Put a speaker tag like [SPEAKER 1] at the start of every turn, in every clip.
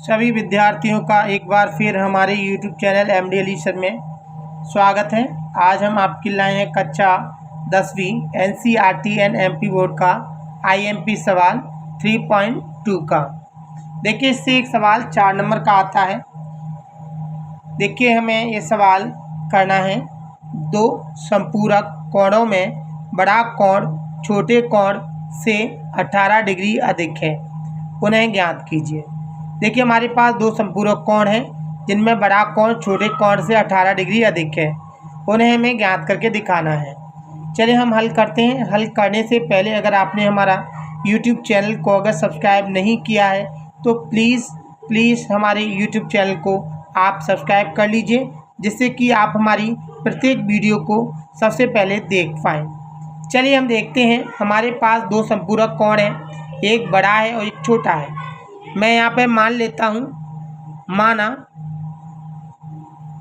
[SPEAKER 1] सभी विद्यार्थियों का एक बार फिर हमारे YouTube channel MD Ali sir में स्वागत है। आज हम आपके लाए हैं कक्षा 10वीं NCERT एंड MP बोर्ड का IMP सवाल 3.2 का। देखिए, इससे एक सवाल 4 नंबर का आता है। देखिए, हमें ये सवाल करना है। दो संपूरक कोणों में बड़ा कोण छोटे कोण से 18 डिग्री अधिक है, उन्हें ज्ञात कीजिए। देखिए, हमारे पास दो संपूरक कोण हैं जिनमें बड़ा कोण छोटे कोण से 18 डिग्री अधिक है, उन्हें हमें ज्ञात करके दिखाना है। चलिए हम हल करते हैं। हल करने से पहले अगर आपने हमारा YouTube चैनल को अगर सब्सक्राइब नहीं किया है तो प्लीज़ हमारे YouTube चैनल को आप सब्सक्राइब कर लीजिए, जिससे कि आप हमारी प्रत्येक वीडियो को सबसे पहले देख पाएँ। चलिए हम देखते हैं। हमारे पास दो संपूरक कोण हैं, एक बड़ा है और एक छोटा है। मैं यहाँ पे मान लेता हूँ, माना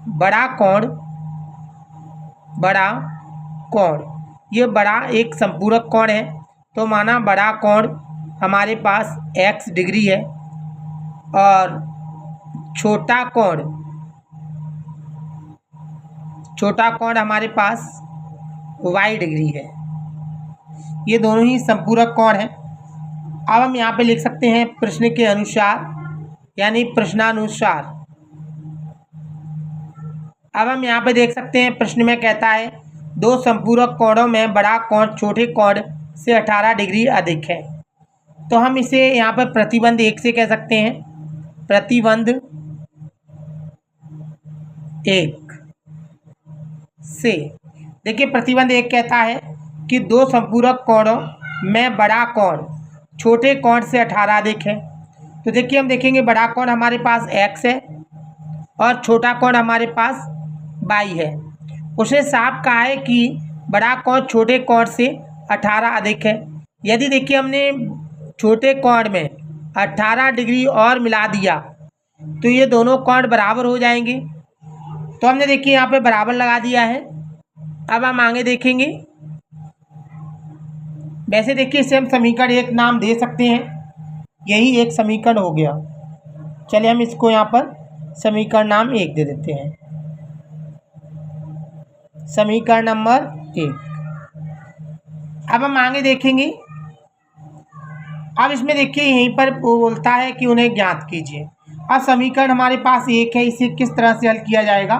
[SPEAKER 1] बड़ा कोण ये बड़ा एक संपूरक कोण है, तो माना बड़ा कोण हमारे पास x डिग्री है और छोटा कोण हमारे पास y डिग्री है। ये दोनों ही संपूरक कोण हैं। अब हम यहाँ पे लिख सकते हैं प्रश्न के अनुसार, यानी प्रश्नानुसार। अब हम यहाँ पे देख सकते हैं, प्रश्न में कहता है दो संपूरक कोणों में बड़ा कोण छोटे कोण से 18 डिग्री अधिक है। तो हम इसे यहाँ पर प्रतिबंध 1 से कह सकते हैं। प्रतिबंध 1 से देखिए, प्रतिबंध 1 कहता है कि दो संपूरक कोणों में बड़ा कोण छोटे कोण से 18 अधिक है। तो देखिए, हम देखेंगे बड़ा कोण हमारे पास x है और छोटा कोण हमारे पास y है। उसने साफ कहा है कि बड़ा कोण छोटे कोण से 18 अधिक है। यदि देखिए हमने छोटे कोण में 18 डिग्री और मिला दिया तो ये दोनों कोण बराबर हो जाएंगे। तो हमने देखिए यहाँ पे बराबर लगा दिया है। अब हम आगे देखेंगे। वैसे देखिए, इसे हम समीकरण 1 नाम दे सकते हैं, यही एक समीकरण हो गया। चलिए हम इसको यहाँ पर समीकरण नाम 1 दे देते हैं। समीकरण नंबर 1। अब हम आगे देखेंगे। अब इसमें देखिए, यहीं पर वो बोलता है कि उन्हें ज्ञात कीजिए। अब समीकरण हमारे पास 1 है, इसे किस तरह से हल किया जाएगा?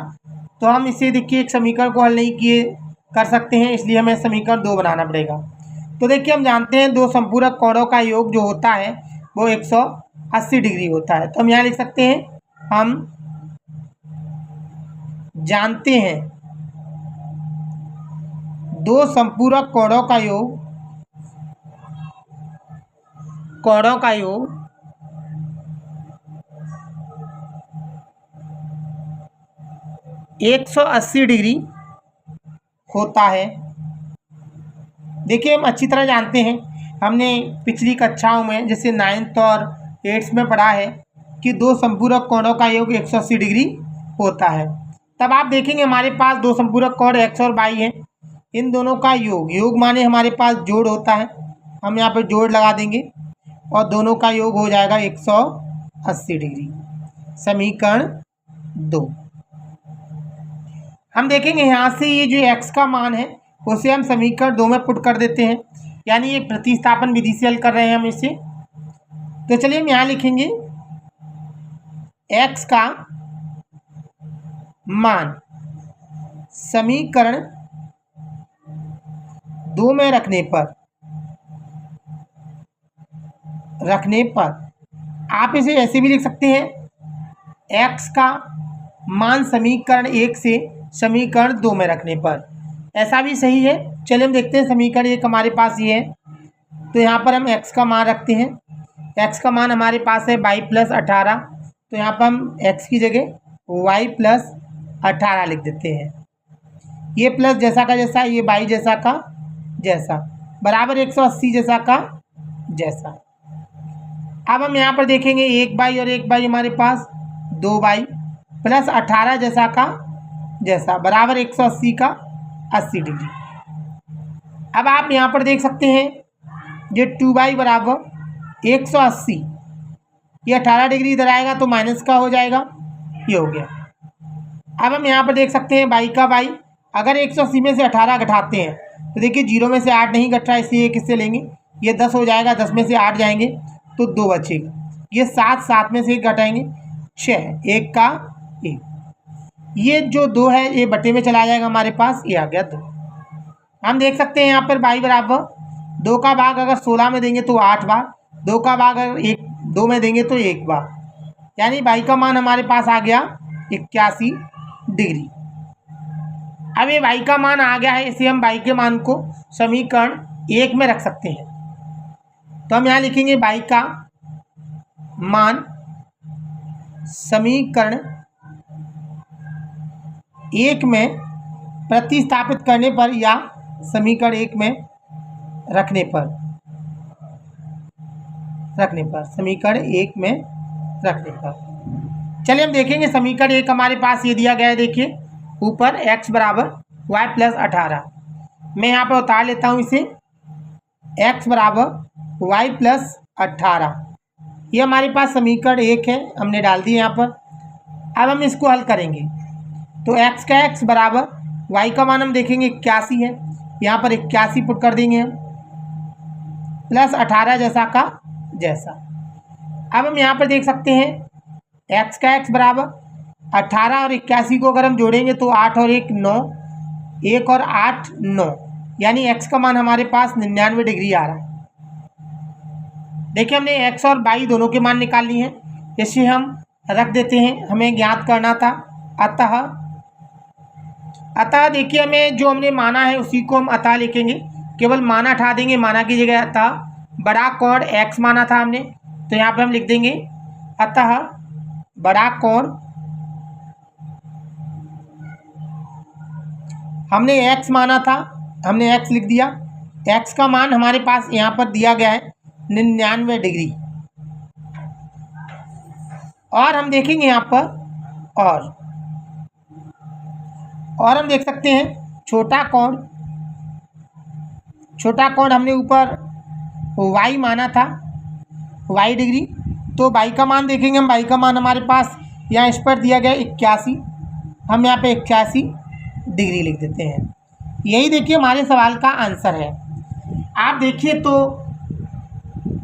[SPEAKER 1] तो हम इसे देखिए एक समीकरण को हल नहीं कर सकते हैं, इसलिए हमें समीकरण 2 बनाना पड़ेगा। तो देखिए, हम जानते हैं दो संपूरक कोणों का योग जो होता है वो 180 डिग्री होता है। तो हम यहाँ लिख सकते हैं, हम जानते हैं दो संपूरक कोणों का योग 180 डिग्री होता है। देखिए, हम अच्छी तरह जानते हैं, हमने पिछली कक्षाओं में जैसे 9th और 8th में पढ़ा है कि दो संपूरक कोणों का योग 180 डिग्री होता है। तब आप देखेंगे हमारे पास दो संपूरक कोण x और y हैं, इन दोनों का योग माने हमारे पास जोड़ होता है। हम यहाँ पर जोड़ लगा देंगे और दोनों का योग हो जाएगा 180 डिग्री। समीकरण 2। हम देखेंगे यहाँ से ये जो x का मान है उसे हम समीकरण 2 में पुट कर देते हैं, यानी ये प्रतिस्थापन विधि से हल कर रहे हैं हम इसे। तो चलिए हम यहाँ लिखेंगे x का मान समीकरण 2 में रखने पर आप इसे ऐसे भी लिख सकते हैं, x का मान समीकरण 1 से समीकरण 2 में रखने पर। ऐसा भी सही है। चलिए हम देखते हैं, समीकरण 1 हमारे पास ये है, तो यहाँ पर हम x का मान रखते हैं। x का मान हमारे पास है y + 18, तो यहाँ पर हम x की जगह y + 18 लिख देते हैं। ये प्लस जैसा का जैसा, ये y जैसा का जैसा, बराबर 180 जैसा का जैसा। अब हम यहाँ पर देखेंगे 1y और 1y हमारे पास 2y + 18 जैसा का जैसा, बराबर 180 का 80 डिग्री। अब आप यहाँ पर देख सकते हैं, ये 2y बराबर 180 ये 18 डिग्री इधर आएगा तो माइनस का हो जाएगा, ये हो गया। अब हम यहाँ पर देख सकते हैं y का y, अगर 180 में से 18 घटाते हैं तो देखिए 0 में से 8 नहीं घट रहा है, इसलिए किससे लेंगे, ये 10 हो जाएगा, 10 में से 8 जाएंगे तो 2 बचेगा, ये 7 में से 1 घटाएंगे 6, 1 का 1, ये जो 2 है ये बटे में चला जाएगा हमारे पास, ये आ गया 2। हम देख सकते हैं यहाँ पर y बराबर 2 का भाग अगर 16 में देंगे तो 8 बार, 2 का भाग अगर 2 में देंगे तो 1 बार, यानी y का मान हमारे पास आ गया 81 डिग्री। अब ये y का मान आ गया है, इसे हम y के मान को समीकरण 1 में रख सकते हैं। तो हम यहाँ लिखेंगे y का मान समीकरण 1 में प्रतिस्थापित करने पर या समीकरण 1 में रखने पर समीकरण 1 में रखने पर चलिए हम देखेंगे समीकरण 1 हमारे पास ये दिया गया है, देखिए ऊपर x बराबर y प्लस 18, मैं यहाँ पर उतार लेता हूँ इसे, x बराबर y प्लस 18, ये हमारे पास समीकरण 1 है, हमने डाल दिया यहाँ पर। अब हम इसको हल करेंगे तो x का x बराबर y का मान हम देखेंगे 81 है, यहाँ पर 81 पुट कर देंगे हम, प्लस 18 जैसा का जैसा। अब हम यहाँ पर देख सकते हैं x का x बराबर 18 और 81 को अगर हम जोड़ेंगे तो 8 और 1 9, 1 और 8 9, यानी x का मान हमारे पास 99 डिग्री आ रहा है। देखिए हमने x और y दोनों के मान निकाल लिए हैं, इसे हम रख देते हैं, हमें ज्ञात करना था। अतः देखिए हमें जो हमने माना है उसी को हम अतः लिखेंगे, केवल माना हटा देंगे, माना की जगह अतः बड़ा कोण x माना था हमने, तो यहाँ पे हम लिख देंगे अतः बड़ा कोण हमने x माना था, हमने x लिख दिया, x का मान हमारे पास यहाँ पर दिया गया है 99 डिग्री। और हम देखेंगे यहाँ पर और हम देख सकते हैं छोटा कोण हमने ऊपर y माना था, y डिग्री, तो y का मान देखेंगे हम, y का मान हमारे पास यहाँ इस पर दिया गया 81, हम यहाँ पे 81 डिग्री लिख देते हैं। यही देखिए हमारे सवाल का आंसर है। आप देखिए तो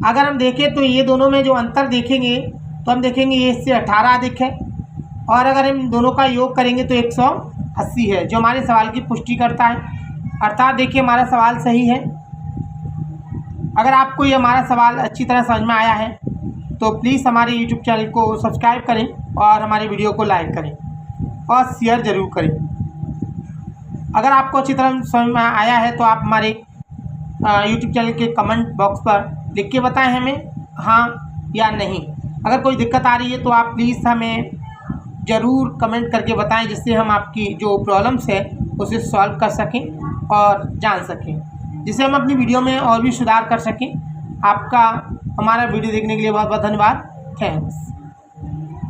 [SPEAKER 1] अगर हम देखें तो ये दोनों में जो अंतर देखेंगे तो हम देखेंगे ये इससे 18 अधिक है, और अगर हम दोनों का योग करेंगे तो 180 है, जो हमारे सवाल की पुष्टि करता है। अर्थात देखिए हमारा सवाल सही है। अगर आपको ये हमारा सवाल अच्छी तरह समझ में आया है तो प्लीज़ हमारे YouTube चैनल को सब्सक्राइब करें और हमारे वीडियो को लाइक करें और शेयर ज़रूर करें। अगर आपको अच्छी तरह समझ में आया है तो आप हमारे YouTube चैनल के कमेंट बॉक्स पर लिख के बताएं हमें हाँ या नहीं। अगर कोई दिक्कत आ रही है तो आप प्लीज़ हमें ज़रूर कमेंट करके बताएं, जिससे हम आपकी जो प्रॉब्लम्स है उसे सॉल्व कर सकें और जान सकें, जिससे हम अपनी वीडियो में और भी सुधार कर सकें। आपका हमारा वीडियो देखने के लिए बहुत बहुत धन्यवाद। थैंक्स।